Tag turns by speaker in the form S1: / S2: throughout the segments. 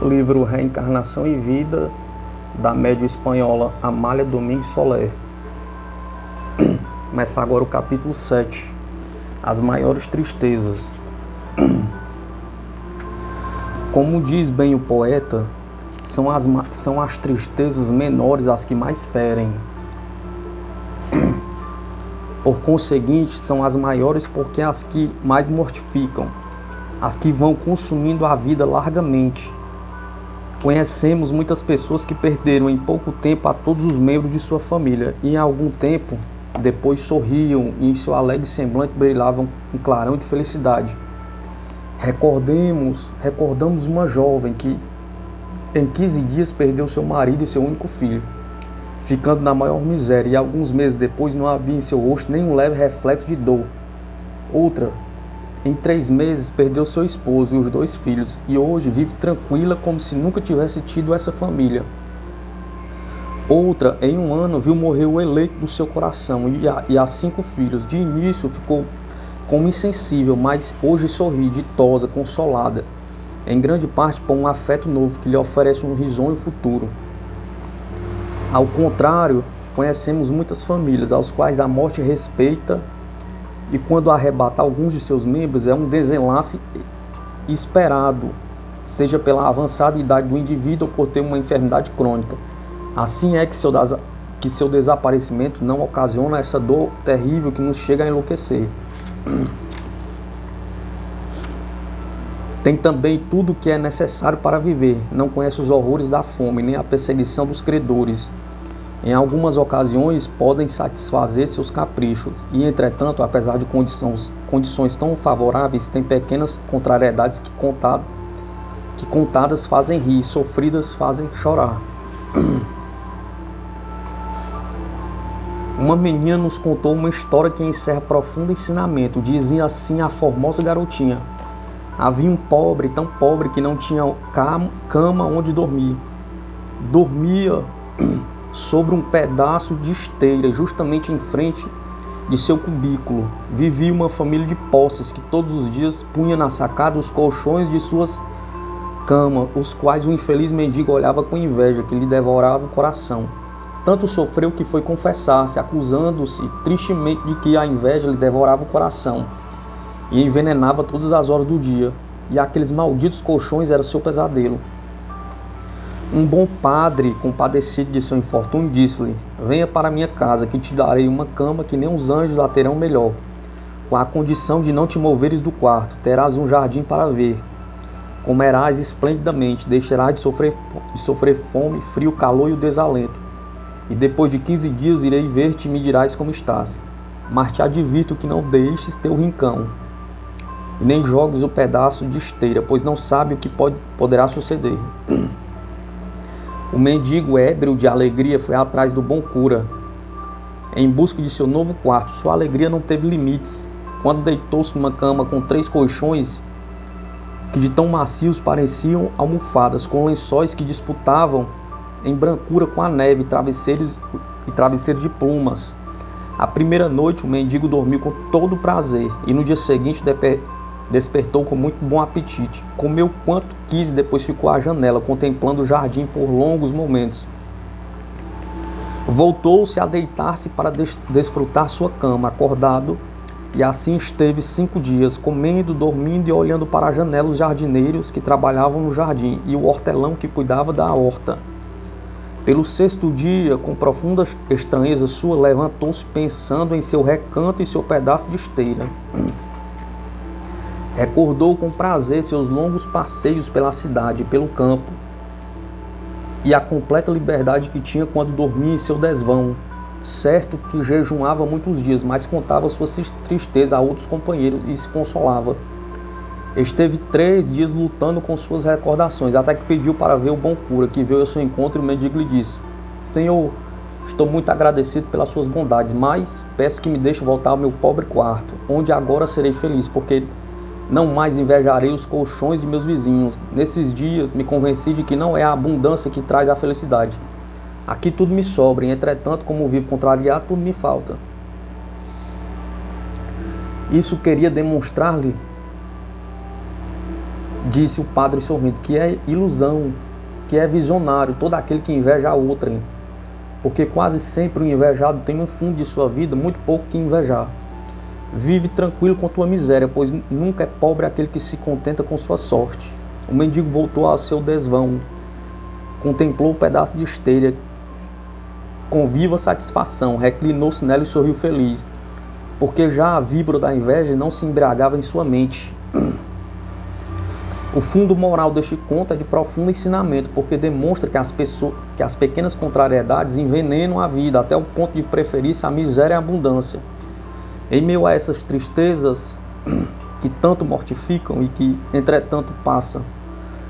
S1: Livro Reencarnação e Vida, da médium espanhola Amália Domingues Soler. Começa agora o capítulo 7, As Maiores Tristezas. Como diz bem o poeta, são as tristezas menores as que mais ferem. Por conseguinte, são as maiores porque as que mais mortificam, as que vão consumindo a vida largamente. Conhecemos muitas pessoas que perderam em pouco tempo a todos os membros de sua família e em algum tempo depois sorriam e em seu alegre semblante brilhavam um clarão de felicidade. Recordamos uma jovem que em 15 dias perdeu seu marido e seu único filho, ficando na maior miséria, e alguns meses depois não havia em seu rosto nenhum leve reflexo de dor. Outra, em 3 meses, perdeu seu esposo e os 2 filhos, e hoje vive tranquila como se nunca tivesse tido essa família. Outra, em 1 ano, viu morrer o eleito do seu coração e há 5 filhos. De início ficou como insensível, mas hoje sorri, ditosa, consolada, em grande parte por um afeto novo que lhe oferece um risonho futuro. Ao contrário, conhecemos muitas famílias, aos quais a morte respeita, e quando arrebata alguns de seus membros é um desenlace esperado, seja pela avançada idade do indivíduo ou por ter uma enfermidade crônica. Assim é que seu desaparecimento não ocasiona essa dor terrível que nos chega a enlouquecer. Tem também tudo o que é necessário para viver, não conhece os horrores da fome, nem a perseguição dos credores. Em algumas ocasiões podem satisfazer seus caprichos e, entretanto, apesar de condições tão favoráveis, tem pequenas contrariedades que contadas fazem rir, sofridas fazem chorar. Uma menina nos contou uma história que encerra profundo ensinamento. Dizia assim a formosa garotinha: havia um pobre, tão pobre que não tinha cama onde dormir. Dormia sobre um pedaço de esteira, justamente em frente de seu cubículo. Vivia uma família de posses que todos os dias punha na sacada os colchões de suas camas, os quais o infeliz mendigo olhava com inveja, que lhe devorava o coração. Tanto sofreu que foi confessar-se, acusando-se tristemente de que a inveja lhe devorava o coração e envenenava todas as horas do dia, e aqueles malditos colchões eram seu pesadelo. Um bom padre, compadecido de seu infortúnio, disse-lhe: venha para minha casa, que te darei uma cama que nem os anjos a terão melhor, com a condição de não te moveres do quarto. Terás um jardim para ver, comerás esplendidamente, deixarás de sofrer fome, frio, calor e o desalento, e depois de 15 dias irei ver-te e me dirás como estás. Mas te advirto que não deixes teu rincão, e nem jogues o pedaço de esteira, pois não sabe o que poderá suceder. O mendigo, ébrio de alegria, foi atrás do bom cura, em busca de seu novo quarto. Sua alegria não teve limites. Quando deitou-se numa cama com 3 colchões, que de tão macios pareciam almofadas, com lençóis que disputavam em brancura com a neve, e travesseiros de plumas. A primeira noite, o mendigo dormiu com todo prazer, e no dia seguinte despertou com muito bom apetite. Comeu quanto quis e depois ficou à janela, contemplando o jardim por longos momentos. Voltou-se a deitar-se para desfrutar sua cama, acordado, e assim esteve 5 dias, comendo, dormindo e olhando para a janela os jardineiros que trabalhavam no jardim e o hortelão que cuidava da horta. Pelo 6º dia, com profunda estranheza sua, levantou-se pensando em seu recanto e seu pedaço de esteira. Recordou com prazer seus longos passeios pela cidade e pelo campo, e a completa liberdade que tinha quando dormia em seu desvão. Certo que jejuava muitos dias, mas contava suas tristezas a outros companheiros e se consolava. Esteve 3 dias lutando com suas recordações, até que pediu para ver o bom cura, que veio ao seu encontro, e o mendigo lhe disse: Senhor, estou muito agradecido pelas suas bondades, mas peço que me deixe voltar ao meu pobre quarto, onde agora serei feliz, porque não mais invejarei os colchões de meus vizinhos. Nesses dias me convenci de que não é a abundância que traz a felicidade. Aqui tudo me sobra, e entretanto, como vivo contrariado, tudo me falta. Isso queria demonstrar-lhe Disse o padre sorrindo, que é ilusão, que é visionário, todo aquele que inveja a outrem. Porque quase sempre o invejado tem no fundo de sua vida muito pouco que invejar. Vive tranquilo com tua miséria, pois nunca é pobre aquele que se contenta com sua sorte. O mendigo voltou ao seu desvão, contemplou o pedaço de esteira com viva satisfação, reclinou-se nela e sorriu feliz, porque já a víbora da inveja não se embriagava em sua mente. O fundo moral deste conto é de profundo ensinamento, porque demonstra que as pequenas contrariedades envenenam a vida até o ponto de preferir-se a miséria e a abundância. Em meio a essas tristezas que tanto mortificam e que, entretanto, passam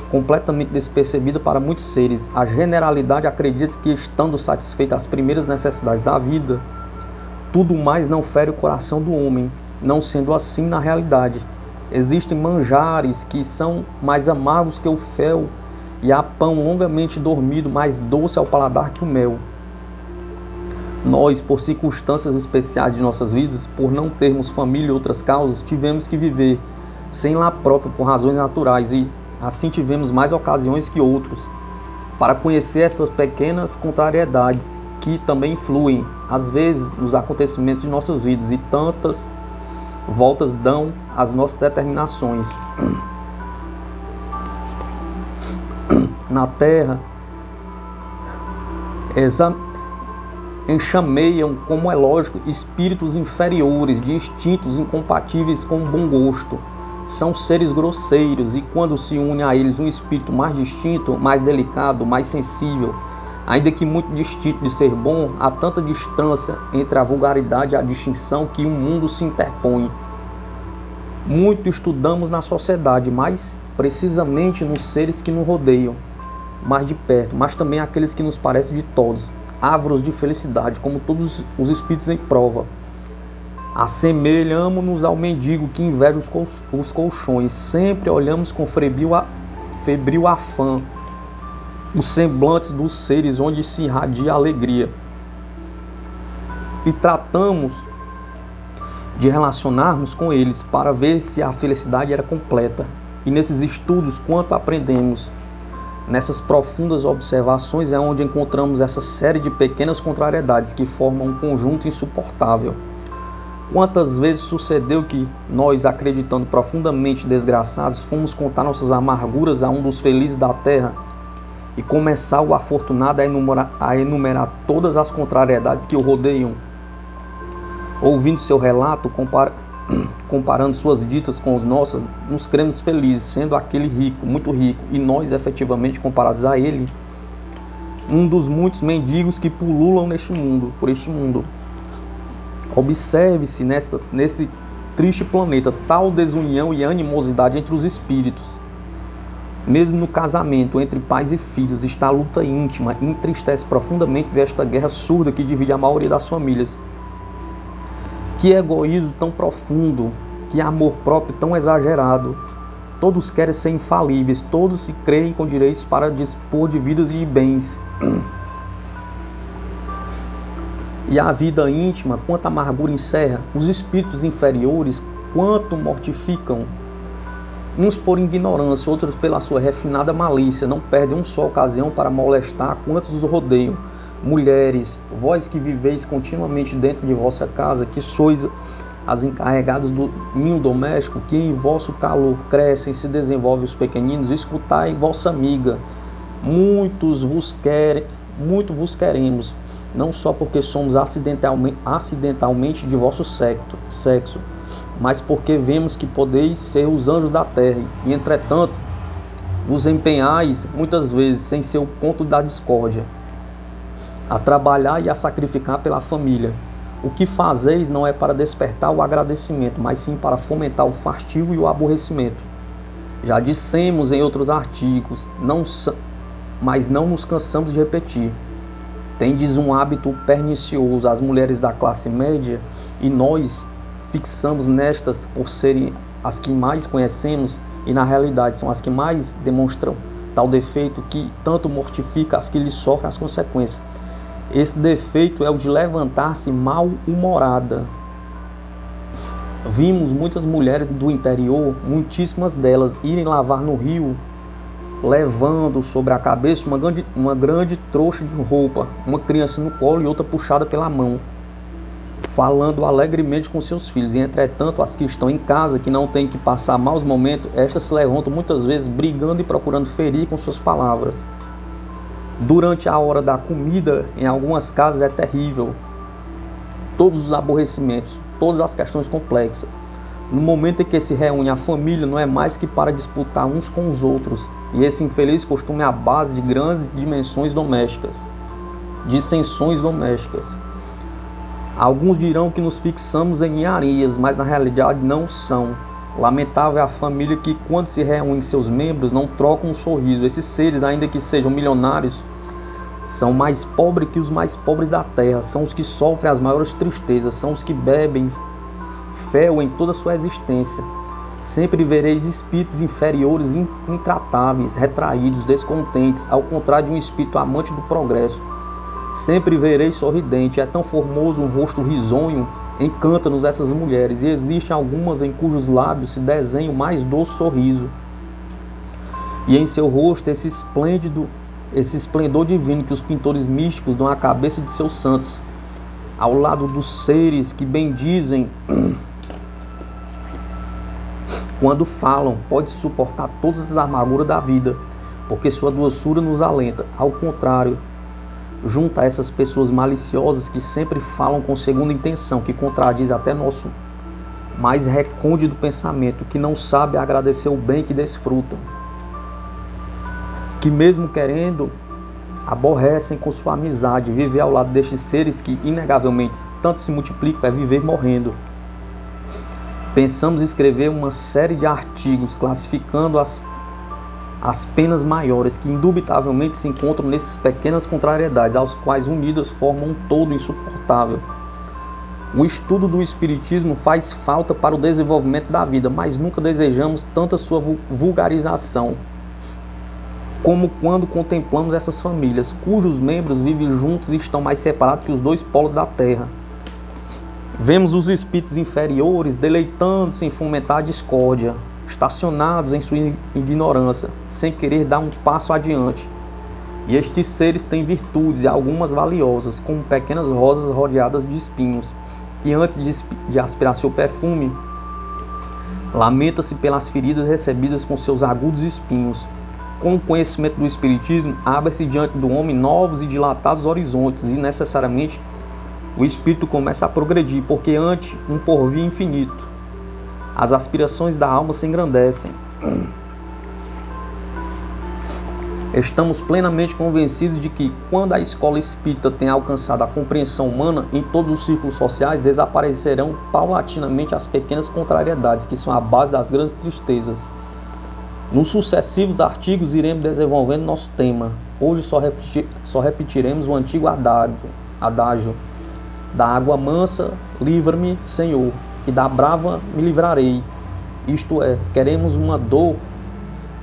S1: completamente despercebida para muitos seres, a generalidade acredita que, estando satisfeita as primeiras necessidades da vida, tudo mais não fere o coração do homem, não sendo assim na realidade. Existem manjares que são mais amargos que o fel, e há pão longamente dormido, mais doce ao paladar que o mel. Nós, por circunstâncias especiais de nossas vidas, por não termos família e outras causas, tivemos que viver sem lar próprio por razões naturais, e assim tivemos mais ocasiões que outros para conhecer essas pequenas contrariedades que também influem, às vezes, nos acontecimentos de nossas vidas, e tantas voltas dão às nossas determinações. Na terra, enxameiam, como é lógico, espíritos inferiores, de instintos incompatíveis com o bom gosto. São seres grosseiros, e quando se une a eles um espírito mais distinto, mais delicado, mais sensível, ainda que muito distinto de ser bom, há tanta distância entre a vulgaridade e a distinção que o mundo se interpõe. Muito estudamos na sociedade, mas precisamente nos seres que nos rodeiam mais de perto, mas também aqueles que nos parecem de todos, ávaros de felicidade, como todos os espíritos em prova. Assemelhamo-nos ao mendigo que inveja os colchões. Sempre olhamos com febril afã os semblantes dos seres onde se irradia a alegria, e tratamos de relacionarmos com eles para ver se a felicidade era completa. E nesses estudos, quanto aprendemos, nessas profundas observações, é onde encontramos essa série de pequenas contrariedades que formam um conjunto insuportável. Quantas vezes sucedeu que nós, acreditando profundamente desgraçados, fomos contar nossas amarguras a um dos felizes da terra e começar o afortunado a enumerar todas as contrariedades que o rodeiam. Ouvindo seu relato, comparando suas ditas com os nossos, nos cremos felizes, sendo aquele rico, muito rico, e nós, efetivamente, comparados a ele, um dos muitos mendigos que pululam por este mundo. Observe-se nesse triste planeta tal desunião e animosidade entre os espíritos. Mesmo no casamento entre pais e filhos está a luta íntima, e entristece profundamente ver esta guerra surda que divide a maioria das famílias. Que egoísmo tão profundo, que amor próprio tão exagerado. Todos querem ser infalíveis, todos se creem com direitos para dispor de vidas e de bens. E a vida íntima, quanta amargura encerra, os espíritos inferiores, quanto mortificam, uns por ignorância, outros pela sua refinada malícia, não perdem uma só ocasião para molestar quantos os rodeiam. Mulheres, vós que viveis continuamente dentro de vossa casa, que sois as encarregadas do ninho doméstico, que em vosso calor crescem e se desenvolvem os pequeninos, escutai vossa amiga, muito vos queremos, não só porque somos acidentalmente de vosso sexo, mas porque vemos que podeis ser os anjos da terra, e entretanto vos empenhais muitas vezes sem ser o ponto da discórdia, a trabalhar e a sacrificar pela família. O que fazeis não é para despertar o agradecimento, mas sim para fomentar o fastio e o aborrecimento. Já dissemos em outros artigos, mas não nos cansamos de repetir. Tendes um hábito pernicioso, as mulheres da classe média, e nós fixamos nestas por serem as que mais conhecemos, e na realidade são as que mais demonstram tal defeito que tanto mortifica as que lhes sofrem as consequências. Esse defeito é o de levantar-se mal-humorada. Vimos muitas mulheres do interior, muitíssimas delas, irem lavar no rio, levando sobre a cabeça uma grande trouxa de roupa, uma criança no colo e outra puxada pela mão, falando alegremente com seus filhos. E entretanto, as que estão em casa, que não têm que passar maus momentos, estas se levantam muitas vezes brigando e procurando ferir com suas palavras. Durante a hora da comida, em algumas casas é terrível. Todos os aborrecimentos, todas as questões complexas. No momento em que se reúne a família, não é mais que para disputar uns com os outros. E esse infeliz costume é a base de grandes dimensões domésticas, dissensões domésticas. Alguns dirão que nos fixamos em ninharias, mas na realidade não são. Lamentável é a família que, quando se reúne seus membros, não trocam um sorriso. Esses seres, ainda que sejam milionários, são mais pobres que os mais pobres da terra. São os que sofrem as maiores tristezas. São os que bebem fel em toda a sua existência. Sempre vereis espíritos inferiores, intratáveis, retraídos, descontentes, ao contrário de um espírito amante do progresso. Sempre vereis sorridente. É tão formoso um rosto risonho, encanta-nos essas mulheres, e existem algumas em cujos lábios se desenha o mais doce sorriso. E em seu rosto esse esplendor divino que os pintores místicos dão à cabeça de seus santos, ao lado dos seres que bendizem quando falam, pode suportar todas as amarguras da vida, porque sua doçura nos alenta. Ao contrário, junto a essas pessoas maliciosas que sempre falam com segunda intenção, que contradiz até nosso mais recôndito pensamento, que não sabe agradecer o bem que desfrutam, que mesmo querendo, aborrecem com sua amizade. Viver ao lado destes seres que inegavelmente tanto se multiplicam é viver morrendo. Pensamos escrever uma série de artigos classificando as penas maiores que indubitavelmente se encontram nessas pequenas contrariedades, aos quais unidas formam um todo insuportável. O estudo do Espiritismo faz falta para o desenvolvimento da vida, mas nunca desejamos tanta sua vulgarização como quando contemplamos essas famílias, cujos membros vivem juntos e estão mais separados que os dois polos da terra. Vemos os espíritos inferiores deleitando-se em fomentar a discórdia, estacionados em sua ignorância, sem querer dar um passo adiante. E estes seres têm virtudes, e algumas valiosas, como pequenas rosas rodeadas de espinhos, que antes de aspirar seu perfume, lamenta-se pelas feridas recebidas com seus agudos espinhos. Com o conhecimento do Espiritismo, abre-se diante do homem novos e dilatados horizontes, e necessariamente o espírito começa a progredir, porque ante um porvir infinito, as aspirações da alma se engrandecem. Estamos plenamente convencidos de que, quando a escola espírita tem alcançado a compreensão humana, em todos os círculos sociais desaparecerão paulatinamente as pequenas contrariedades, que são a base das grandes tristezas. Nos sucessivos artigos iremos desenvolvendo nosso tema. Hoje só repetiremos o antigo adágio: da água mansa livra-me, Senhor, que da brava me livrarei. Isto é, queremos uma dor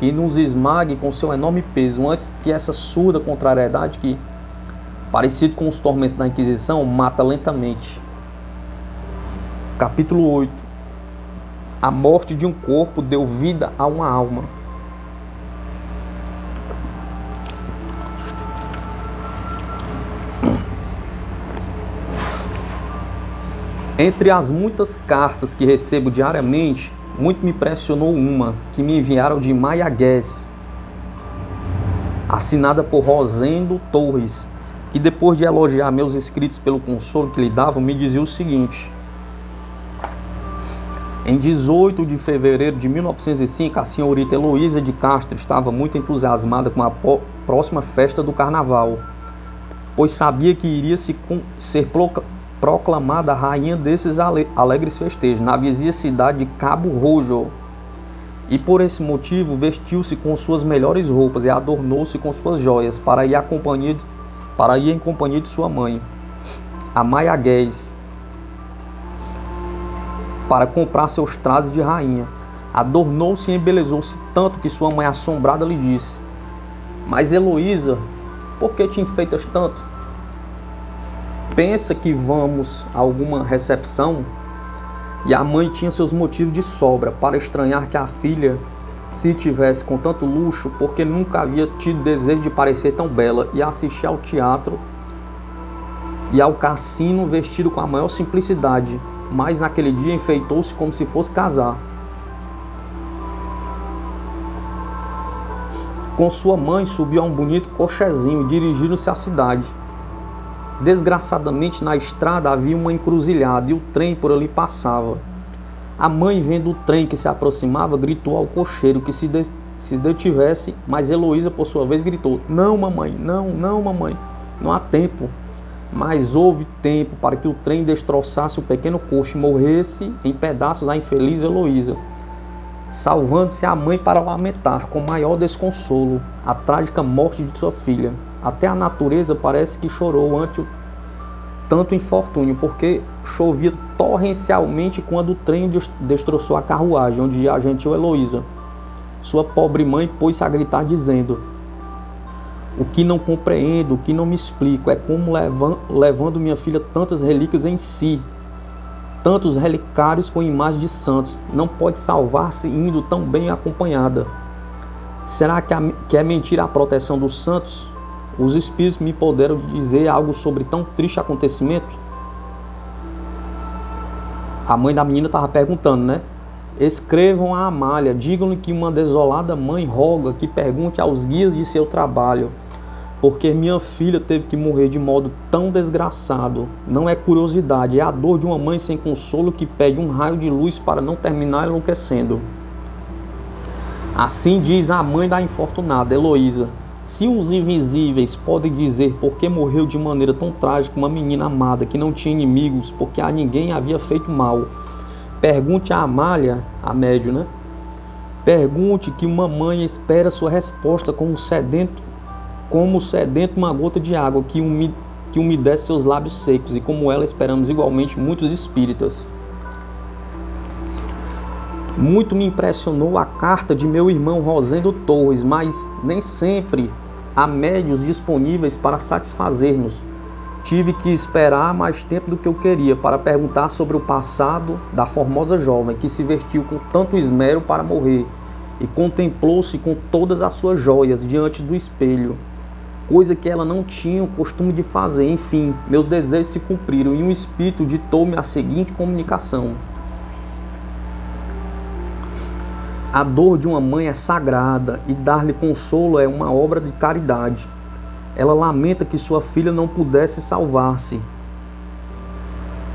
S1: que nos esmague com seu enorme peso, antes que essa surda contrariedade que, parecido com os tormentos da Inquisição, mata lentamente. Capítulo 8. A morte de um corpo deu vida a uma alma. Entre as muitas cartas que recebo diariamente, muito me impressionou uma que me enviaram de Maiagués, assinada por Rosendo Torres, que depois de elogiar meus escritos pelo consolo que lhe davam, me dizia o seguinte: em 18 de fevereiro de 1905, a senhorita Heloísa de Castro estava muito entusiasmada com a próxima festa do carnaval, pois sabia que iria ser proclamada a rainha desses alegres festejos, na vizinha cidade de Cabo Rojo. E por esse motivo vestiu-se com suas melhores roupas e adornou-se com suas joias para ir em companhia de sua mãe, a Maiagués, para comprar seus trajes de rainha. Adornou-se e embelezou-se tanto que sua mãe, assombrada, lhe disse: mas Heloísa, por que te enfeitas tanto? Pensa que vamos a alguma recepção? E a mãe tinha seus motivos de sobra para estranhar que a filha se tivesse com tanto luxo, porque nunca havia tido desejo de parecer tão bela e assistir ao teatro e ao cassino vestido com a maior simplicidade, mas naquele dia enfeitou-se como se fosse casar. Com sua mãe subiu a um bonito cochezinho e dirigiram-se à cidade. Desgraçadamente na estrada havia uma encruzilhada e o trem por ali passava. A mãe, vendo o trem que se aproximava, gritou ao cocheiro que se detivesse, mas Heloísa por sua vez gritou: "Não, mamãe, não, não, mamãe, não há tempo." Mas houve tempo para que o trem destroçasse o pequeno coche e morresse em pedaços a infeliz Heloísa, salvando-se a mãe para lamentar com maior desconsolo a trágica morte de sua filha. Até a natureza parece que chorou ante tanto infortúnio, porque chovia torrencialmente quando o trem destroçou a carruagem onde ia a gentil Heloísa. Sua pobre mãe pôs-se a gritar dizendo: "O que não compreendo, o que não me explico, é como levando minha filha tantas relíquias em si, tantos relicários com imagens de santos, não pode salvar-se indo tão bem acompanhada. Será que é mentira a proteção dos santos? Os espíritos me puderam dizer algo sobre tão triste acontecimento?" A mãe da menina estava perguntando, né? "Escrevam a Amália, digam-lhe que uma desolada mãe roga que pergunte aos guias de seu trabalho, porque minha filha teve que morrer de modo tão desgraçado. Não é curiosidade, é a dor de uma mãe sem consolo que pede um raio de luz para não terminar enlouquecendo." Assim diz a mãe da infortunada Heloísa: "Se os invisíveis podem dizer por que morreu de maneira tão trágica uma menina amada que não tinha inimigos, porque a ninguém havia feito mal, pergunte a Amália," a médium, né? "Pergunte que uma mãe espera sua resposta como sedento uma gota de água que umedece seus lábios secos, e como ela esperamos igualmente muitos espíritas." Muito me impressionou a carta de meu irmão Rosendo Torres, mas nem sempre há médios disponíveis para satisfazer-nos. Tive que esperar mais tempo do que eu queria para perguntar sobre o passado da formosa jovem que se vestiu com tanto esmero para morrer e contemplou-se com todas as suas joias diante do espelho, coisa que ela não tinha o costume de fazer. Enfim, meus desejos se cumpriram e um espírito ditou-me a seguinte comunicação: "A dor de uma mãe é sagrada e dar-lhe consolo é uma obra de caridade. Ela lamenta que sua filha não pudesse salvar-se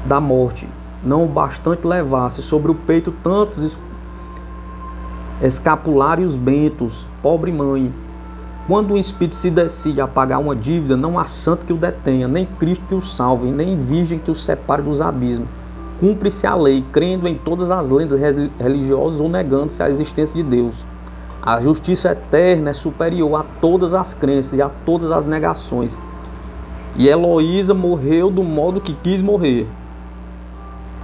S1: da morte, não o bastante levasse sobre o peito tantos escapulários bentos. Pobre mãe! Quando um espírito se decide a pagar uma dívida, não há santo que o detenha, nem Cristo que o salve, nem virgem que o separe dos abismos. Cumpre-se a lei, crendo em todas as lendas religiosas ou negando-se a existência de Deus. A justiça eterna é superior a todas as crenças e a todas as negações. E Heloísa morreu do modo que quis morrer.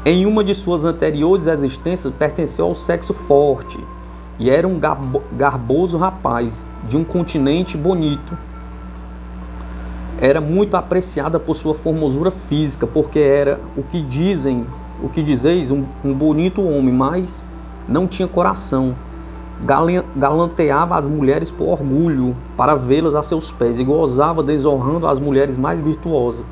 S1: Em uma de suas anteriores existências pertenceu ao sexo forte e era um garboso rapaz de um continente bonito. Era muito apreciada por sua formosura física, porque era o que dizeis, um bonito homem, mas não tinha coração. Galanteava as mulheres por orgulho, para vê-las a seus pés, e gozava desonrando as mulheres mais virtuosas,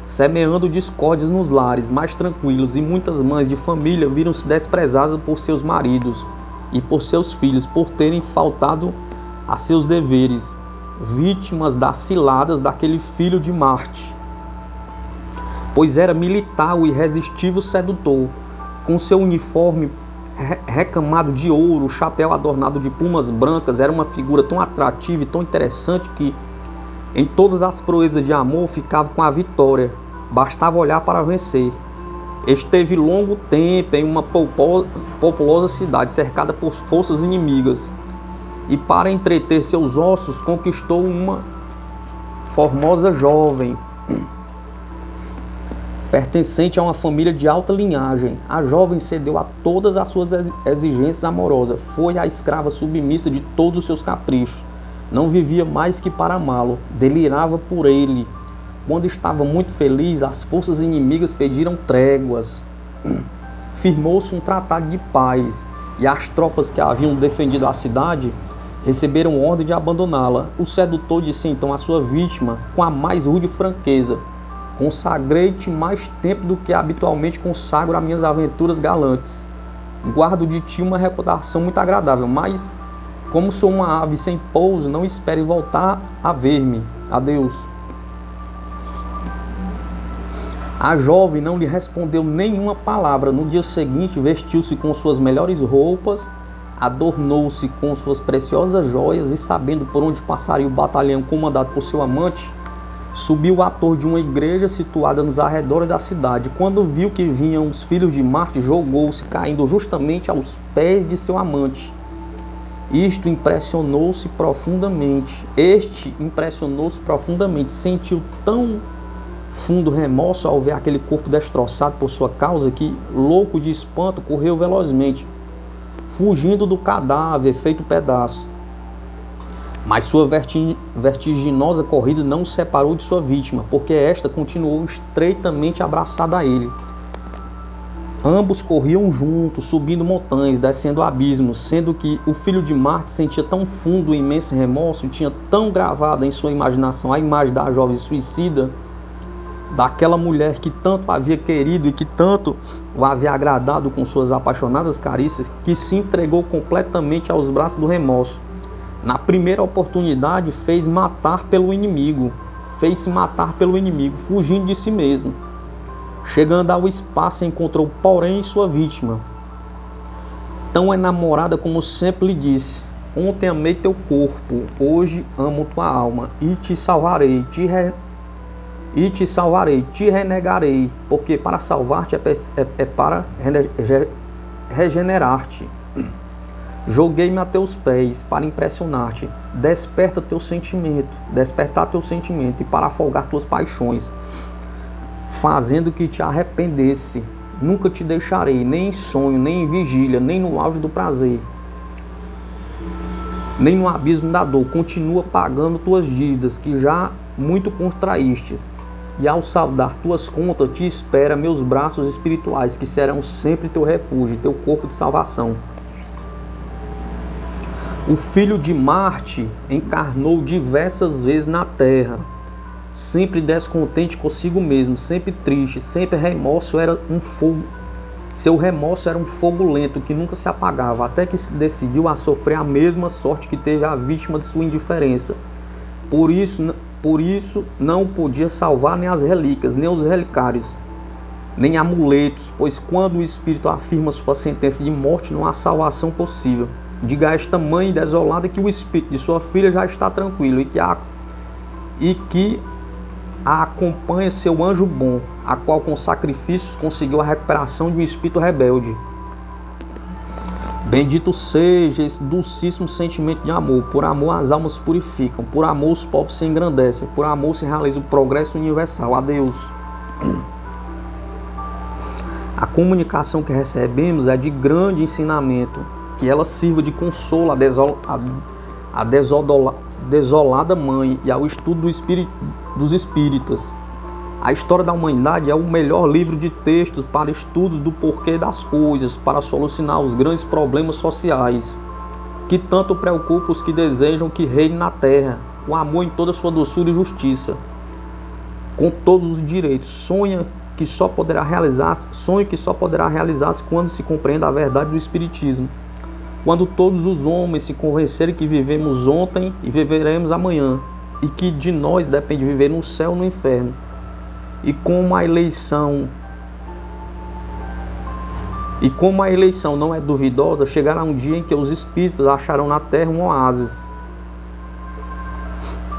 S1: semeando discórdias nos lares mais tranquilos, e muitas mães de família viram-se desprezadas por seus maridos e por seus filhos, por terem faltado a seus deveres, vítimas das ciladas daquele filho de Marte, pois era militar o irresistível sedutor, com seu uniforme recamado de ouro, chapéu adornado de plumas brancas. Era uma figura tão atrativa e tão interessante que em todas as proezas de amor ficava com a vitória, bastava olhar para vencer. Esteve longo tempo em uma populosa cidade cercada por forças inimigas, e para entreter seus ossos conquistou uma formosa jovem pertencente a uma família de alta linhagem. A jovem cedeu a todas as suas exigências amorosas, foi a escrava submissa de todos os seus caprichos, não vivia mais que para amá-lo, delirava por ele. Quando estava muito feliz, as forças inimigas pediram tréguas, firmou-se um tratado de paz e as tropas que haviam defendido a cidade receberam ordem de abandoná-la. O sedutor disse então à sua vítima com a mais rude franqueza: consagrei-te mais tempo do que habitualmente consagro a minhas aventuras galantes. Guardo de ti uma recordação muito agradável, mas como sou uma ave sem pouso, não espere voltar a ver-me. Adeus. A jovem não lhe respondeu nenhuma palavra. No dia seguinte, vestiu-se com suas melhores roupas, adornou-se com suas preciosas joias e, sabendo por onde passaria o batalhão comandado por seu amante, subiu à torre de uma igreja situada nos arredores da cidade. Quando viu que vinham os filhos de Marte, jogou-se, caindo justamente aos pés de seu amante. Este impressionou-se profundamente, sentiu tão fundo remorso ao ver aquele corpo destroçado por sua causa que, louco de espanto, correu velozmente, fugindo do cadáver feito pedaço. Mas sua vertiginosa corrida não o separou de sua vítima, porque esta continuou estreitamente abraçada a ele. Ambos corriam juntos, subindo montanhas, descendo abismos, sendo que o filho de Marte sentia tão fundo e imenso remorso, tinha tão gravada em sua imaginação a imagem da jovem suicida, daquela mulher que tanto havia querido e que tanto o havia agradado com suas apaixonadas carícias, que se entregou completamente aos braços do remorso. Na primeira oportunidade, fez-se matar pelo inimigo, fugindo de si mesmo. Chegando ao espaço, encontrou, porém, sua vítima, tão enamorada como sempre lhe disse: ontem amei teu corpo, hoje amo tua alma, e te salvarei, te renegarei, porque para salvar-te é para regenerar-te. Joguei-me a teus pés para impressionar-te, despertar teu sentimento, e para afogar tuas paixões, fazendo que te arrependesse. Nunca te deixarei, nem em sonho, nem em vigília, nem no auge do prazer, nem no abismo da dor. Continua pagando tuas dívidas, que já muito contraístes, e ao saldar tuas contas te espera meus braços espirituais, que serão sempre teu refúgio, teu corpo de salvação. O filho de Marte encarnou diversas vezes na terra, sempre descontente consigo mesmo, sempre triste, sempre remorso era um fogo. Seu remorso era um fogo lento que nunca se apagava, até que se decidiu a sofrer a mesma sorte que teve a vítima de sua indiferença. Por isso não podia salvar nem as relíquias, nem os relicários, nem amuletos, pois quando o espírito afirma sua sentença de morte, não há salvação possível. Diga a esta mãe desolada que o espírito de sua filha já está tranquilo e que a acompanha seu anjo bom, a qual com sacrifícios conseguiu a recuperação de um espírito rebelde. Bendito seja esse dulcíssimo sentimento de amor. Por amor as almas se purificam, por amor os povos se engrandecem, por amor se realiza o progresso universal. Adeus. A comunicação que recebemos é de grande ensinamento, que ela sirva de consolo à desolada mãe e ao estudo dos espíritas. A história da humanidade é o melhor livro de textos para estudos do porquê das coisas, para solucionar os grandes problemas sociais que tanto preocupam os que desejam que reine na terra o amor em toda a sua doçura e justiça, com todos os direitos. Sonho que só poderá realizar-se quando se compreenda a verdade do Espiritismo. Quando todos os homens se convencerem que vivemos ontem e viveremos amanhã, e que de nós depende viver no céu ou no inferno, e como a eleição não é duvidosa, chegará um dia em que os espíritos acharão na terra um oásis,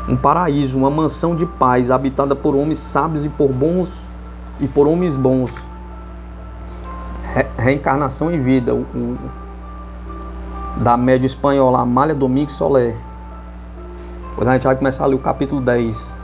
S1: um paraíso, uma mansão de paz, habitada por homens sábios e por homens bons. Reencarnação em vida, da média espanhola Amália Domingues Soler. Depois a gente vai começar a ler o capítulo 10.